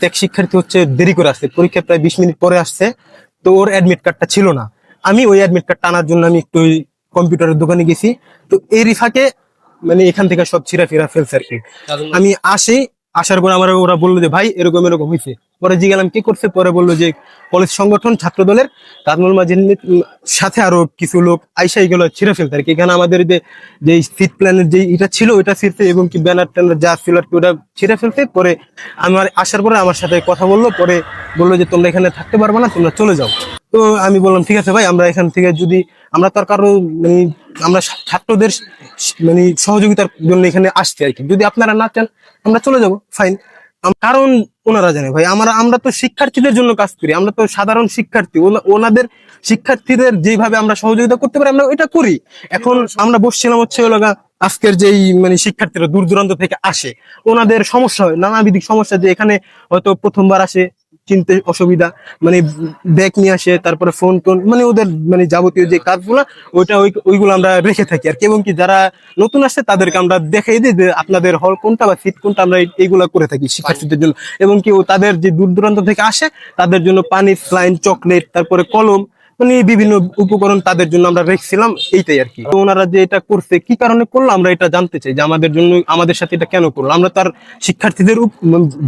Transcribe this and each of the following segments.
এক শিক্ষার্থী হচ্ছে দেরি করে আসছে, পরীক্ষা প্রায় 20 মিনিট পরে আসছে। তো ওর অ্যাডমিট কার্ডটা ছিল না। আমি ওই অ্যাডমিট কার্ড টানার জন্য আমি একটু কম্পিউটারের দোকানে গেছি। তো এই রিফাকে মানে এখান থেকে সব ছিঁড়া ফিরা ফেলছে আর কি। আমি আসার পর আমার ওরা বললো যে ভাই এরকম এরকম হয়েছে। পরে জিজ্ঞালাম কি করছে, পরে বললো যে কলেজ সংগঠন ছাত্র দলের তাজমুল মাঝির সাথে আরো কিছু লোক আইসা এগুলো ছিঁড়ে ফেলতে আর কি। এখানে আমাদের যে সিট প্ল্যানের যে এটা ছিল ওইটা ছিঁড়তে, এবং কি ব্যানার ট্যানার যা ছিল আর কি ওটা ছিঁড়ে ফেলতে। পরে আমার আসার পরে আমার সাথে কথা বললো, পরে বললো যে তোমরা এখানে থাকতে পারবে না, তোমরা চলে যাও। তো আমি বললাম ঠিক আছে ভাই, আমরা এখান থেকে যদি আমরা তার কারো মানে আমরা ছাত্রদের মানে সহযোগিতার জন্য এখানে আসছি আর কি, যদি আপনারা না চান আমরা চলে যাব, ফাইন। কারণ ওনারা জানে ভাই আমরা তো শিক্ষার্থীদের জন্য কাজ করি, আমরা তো সাধারণ শিক্ষার্থী। ওনাদের শিক্ষার্থীদের যেভাবে আমরা সহযোগিতা করতে পারি আমরা এটা করি। এখন আমরা বসছিলাম হচ্ছে ওলাগা আজকের যেই মানে শিক্ষার্থীরা দূর দূরান্ত থেকে আসে, ওনাদের সমস্যা হয়, নানাবিধ সমস্যা, যে এখানে হয়তো প্রথমবার আসে, চিনতে অসুবিধা, মানে ব্যাগ নিয়ে আসে, তারপরে ফোন টোন, মানে ওদের মানে যাবতীয় যে কাজগুলো ওইগুলো আমরা রেখে থাকি আর কি। এবং কি যারা নতুন আসে তাদেরকে আমরা দেখাই দিই যে আপনাদের হল কোনটা বা সিট কোনটা, আমরা এইগুলা করে থাকি শিক্ষার্থীদের জন্য। এবং কি তাদের যে দূর দূরান্ত থেকে আসে তাদের জন্য পানি, স্লাইন, চকলেট, তারপরে কলম, মানে বিভিন্ন উপকরণ তাদের জন্য আমরা রেখেছিলাম, এইটাই আর কি। তো ওনারা যে এটা করছে কি কারণে করলো আমরা এটা জানতে চাই, যে আমাদের জন্য আমাদের সাথে এটা কেন করলো। আমরা তার শিক্ষার্থীদের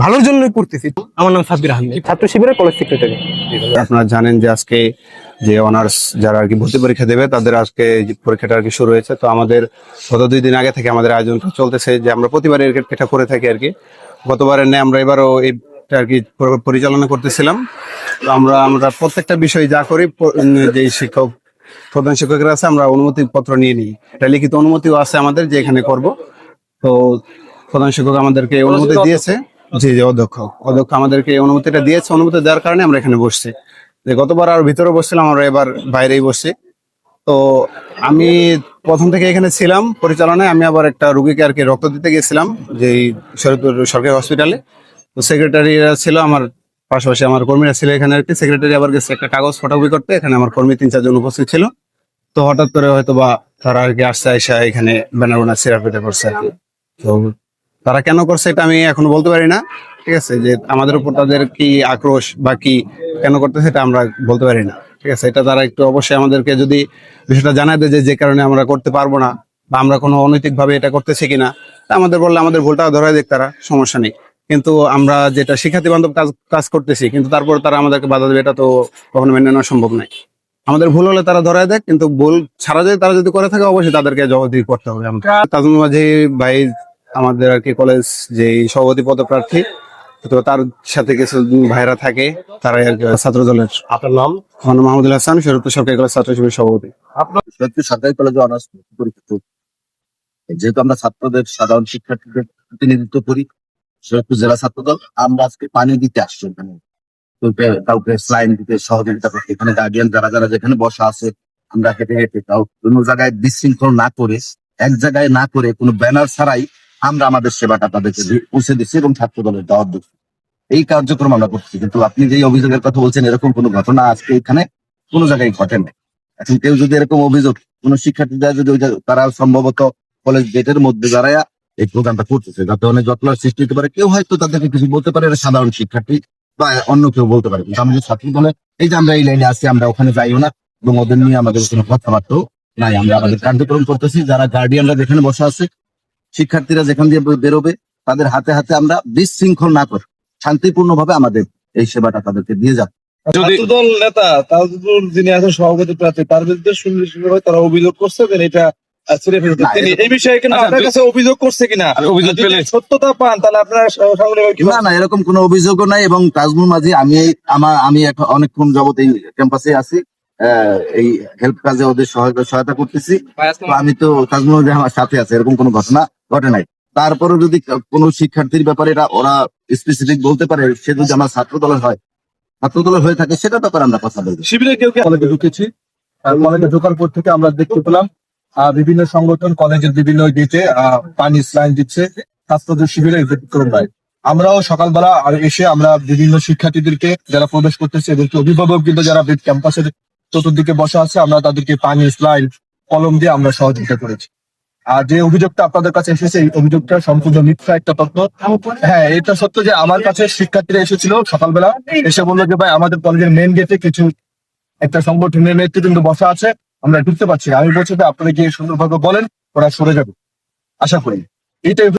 ভালোর জন্যই করতেছি। আমার নাম সাব্বির আহমেদ, ছাত্র শিবিরের কলেজ সেক্রেটারি। আপনারা জানেন যে আজকে যে অনার্স যারা আর কি ভর্তি পরীক্ষা দেবে তাদের আজকে পরীক্ষাটা আর কি শুরু হয়েছে। তো আমাদের গত 2 দিন আগে থেকে আমাদের আয়োজনটা চলতেছে, যে আমরা প্রতিবার এটা করে থাকি আর কি। গতবারের ন্যায় আমরা এবারও এটা আর কি পরিচালনা করতেছিলাম। তো আমরা প্রত্যেকটা বিষয় যা করি, যে শিক্ষক প্রধান শিক্ষকেরা আছে আমরা অনুমতি পত্র নিয়ে নিই, এটা লিখিত অনুমতিও আছে আমাদের যে এখানে করব। তো প্রধান শিক্ষক আমাদেরকে অনুমতি দিয়েছে, জি জি অধ্যক্ষ আমাদেরকে অনুমতিটা দিয়েছে। অনুমতি দেওয়ার কারণে আমরা এখানে বসছি। যে গতবার আর ভিতরে বসছিলাম, আমরা এবার বাইরেই বসছি। তো আমি প্রথম থেকে এখানে ছিলাম পরিচালনায়। আমি আবার একটা রুগীকে আর কি রক্ত দিতে গেছিলাম যে শরীয়তপুর সরকারি হসপিটালে। তো সেক্রেটারিরা ছিল আমার পাশাপাশি, আমার কর্মীরা ছিল এখানে আর কি। সেক্রেটারি আবার গেছে একটা কাগজ ফটোকপি করতে, এখানে আমার কর্মী 3-4 জন উপস্থিত ছিল। তো হঠাৎ করে হয়তো বা তারা আর কি আসছে, আইসা এখানে ব্যানার বোনার ছিঁড়াফিটা করছে আর কি। তো তারা কেন করছে এটা আমি এখনো বলতে পারি না, ঠিক আছে। যে আমাদের উপর তাদের কি আক্রোশ বা কি কেন করতেছে এটা আমরা বলতে পারি না, ঠিক আছে। এটা তারা একটু অবশ্যই আমাদেরকে যদি বিষয়টা জানায় দেয় যে কারণে আমরা করতে পারবো না, বা আমরা কোনো অনৈতিক ভাবে এটা করতেছি কিনা, তা আমাদের বললে আমাদের ভুলটা ধরায় দেখ, তারা সমস্যা নেই। কিন্তু আমরা যেটা শিক্ষার্থী বান্ধব কাজ করতেছি, কিন্তু তারপর তারা আমাদেরকে বাধা দেবে, এটা তো কখনো মেনে নেওয়া সম্ভব নয়। আমাদের ভুল হলে তারা ধরায় দেয়, কিন্তু ভুল ছাড়া যদি তারা যদি করে থাকে অবশ্যই তাদেরকে জবাবদিহি করতে হবে। আমরা তাজমুল মাঝি ভাই আমাদের আর কি কলেজ যে সভাপতি পদপ্রার্থী, তো তার সাথে কিছু ভাইরা থাকে, তারাই আর কি ছাত্র দলের। আপনার নাম? আমার নাম মাহমুদুল হাসান, শরীয়তপুর সরকারি কলেজ ছাত্র শিবির সভাপতি। আপনার শরীয়তপুর সরকারি কলেজে অনার্স পরীক্ষা, যেহেতু আমরা ছাত্রদের সাধারণ শিক্ষার্থীদের প্রতিনিধিত্ব করি, শরীয়তপুর জেলা ছাত্র দল, আমরা আজকে পানি দিতে আসছি এখানে, কাউকে স্লাইন দিতে সহযোগিতা করতে। এখানে গার্ডিয়ান যারা যারা যেখানে বসা আছে, আমরা হেঁটে হেঁটে কোনো জায়গায় বিশৃঙ্খল না করে, এক জায়গায় না করে, কোনো ব্যানার ছাড়াই আমরা আমাদের সেবাটা তাদেরকে পৌঁছে দিচ্ছি এবং ছাত্র দলের দাওয়াত দিচ্ছি। এই কার্যক্রম আমরা করছি। কিন্তু আপনি যে অভিযোগের কথা বলছেন, এরকম কোনো ঘটনা আজকে এখানে কোনো জায়গায় ঘটে না। এখন কেউ যদি এরকম অভিযোগ কোন শিক্ষার্থীরা যদি তারা সম্ভবত কলেজ গেটের মধ্যে দাঁড়ায় এই প্রোগ্রামটা করতেছে, যাতে অনেক জটলার সৃষ্টি হতে পারে, কেউ হয়তো তাদেরকে কিছু বলতে পারে, এটা সাধারণ শিক্ষার্থী বা অন্য কেউ বলতে পারে। কিন্তু আমাদের ছাত্র দলে এই যে আমরা এই লাইনে আসছি, আমরা ওখানে যাইও না এবং ওদের নিয়ে আমাদের কোনো কথাবার্তাও নাই। আমরা আমাদের কার্যক্রম করতেছি। যারা গার্ডিয়ানরা যেখানে বসে আছে, শিক্ষার্থীরা যেখান দিয়ে বেরোবে, তাদের হাতে হাতে আমরা বিশৃঙ্খল না করে শান্তিপূর্ণ ভাবে আমাদের এই সেবাটা তাদেরকে দিয়ে যাব। দল নেতা তাজুল যিনি এখন সভাপতি প্রার্থী, তার বিরুদ্ধে সুনির্দিষ্টভাবে তারা অভিযোগ করছে যে এটা এই বিষয়ে কিনা আপনার কাছে অভিযোগ করছে কিনা, অভিযোগ পেলে সত্যতা পান তাহলে আপনারা না না, এরকম কোনো অভিযোগও নাই। এবং তাজমুল মাঝি আমি অনেকক্ষণ যাবত এই ক্যাম্পাসে আছি, এই হেল্প কাজে ওদের সহায়তা করতেছি। আমি তো তাজমুল মাঝি আমার সাথে আছে, এরকম কোনো ঘটনা ঘটে নাই। তারপরে যদি কোনো শিক্ষার্থীর ব্যাপারে ওরা স্পেসিফিক বলতে পারে, সে যদি আমার ছাত্র দলের হয়ে থাকে, সেটার ব্যাপারে আমরা কথা বলবো। শিবিরে কেউ কলেজে ঢুকেছি, কলেজে ঢোকার পর থেকে আমরা দেখতে পেলাম বিভিন্ন সংগঠন কলেজের বিভিন্ন গেটে পানি স্লাইন দিচ্ছে, ছাত্রদের শিবিরে ব্যতিক্রম নাই। আমরাও সকালবেলা এসে আমরা বিভিন্ন শিক্ষার্থীদেরকে যারা প্রবেশ করতেছে এবং অভিভাবক কিন্তু যারা ক্যাম্পাসের চতুর্দিকে বসা আছে, আমরা তাদেরকে পানি স্লাইন কলম দিয়ে আমরা সহযোগিতা করেছি। আর যে অভিযোগটা আপনাদের কাছে এসেছে এই অভিযোগটা সম্পূর্ণ মিথ্যা একটা তথ্য। হ্যাঁ, এটা সত্য যে আমার কাছে শিক্ষার্থীরা এসেছিল সকালবেলা, এসে বললো যে ভাই আমাদের কলেজের মেন গেটে কিছু একটা সংগঠনের নেতৃবৃন্দ বসা আছে, আমরা ঢুকতে পারছি না। আমি বলছি যে আপনারা গিয়ে সুন্দরভাবে বলেন, ওরা সরে যাবে, আশা করি এইটাই